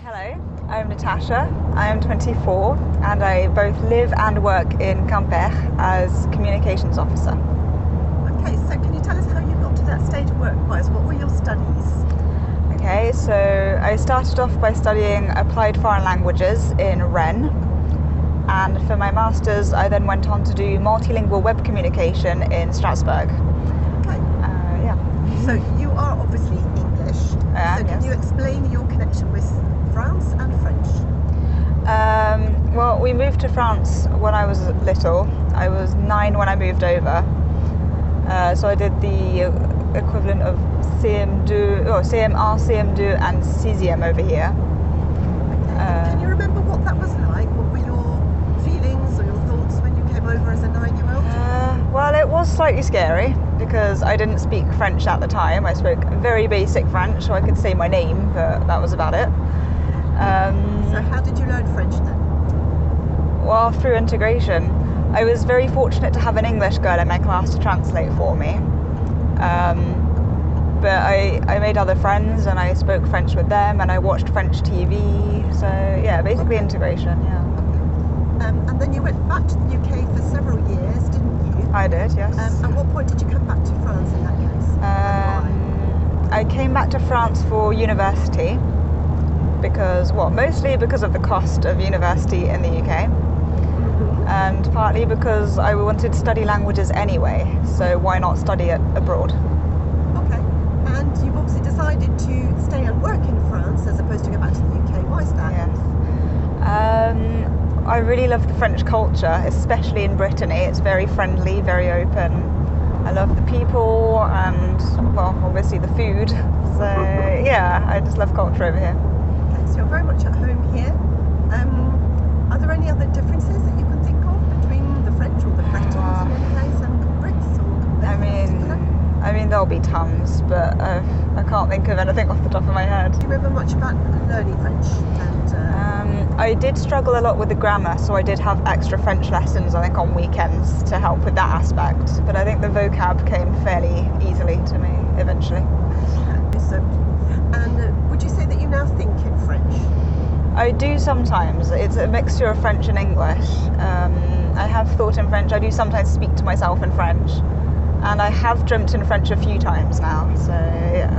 Hello, I'm Natasha. I am 24 and I both live and work in Encore as communications officer. Okay, so can you tell us how you got to that stage work-wise? What were your studies? Okay, so I started off by studying applied foreign languages in Rennes, and for my master's I then went on to do multilingual web communication in Strasbourg. Okay. So you are obviously English. So can you explain your connection with France and French? Well, we moved to France when I was little. I was 9 when I moved over. So I did the equivalent of CM2, CM1, CM2 and 6e over here. Okay. Can you remember what that was like? What were your feelings or your thoughts when you came over as a 9-year-old? Well, it was slightly scary because I didn't speak French at the time. I spoke very basic French, so I could say my name, but that was about it. So how did you learn French then? Well, through integration. I was very fortunate to have an English girl in my class to translate for me. But I made other friends and I spoke French with them and I watched French TV. So yeah, basically integration, yeah. And then you went back to the UK for several years, didn't you? I did, yes. At what point did you come back to France in that case? I came back to France for university because, mostly because of the cost of university in the UK. And partly because I wanted to study languages anyway, so why not study it abroad? Okay, and you've obviously decided to stay and work in France as opposed to go back to the UK. Why is that? Yes. I really love the French culture, especially in Brittany. It's very friendly, very open. I love the people and, obviously the food. So yeah, I just love culture over here. Okay, so you're very much at home here. Are there any other differences that you can think of between the French or the Bretons in any case and the Brits? I mean, there'll be tons, but I can't think of anything off the top of my head. Do you remember much about learning French? I did struggle a lot with the grammar, so I did have extra French lessons, I think, on weekends to help with that aspect. But I think the vocab came fairly easily to me eventually. And would you say that you now think in French? I do sometimes. It's a mixture of French and English. I have thought in French. I do sometimes speak to myself in French. And I have dreamt in French a few times now, so yeah.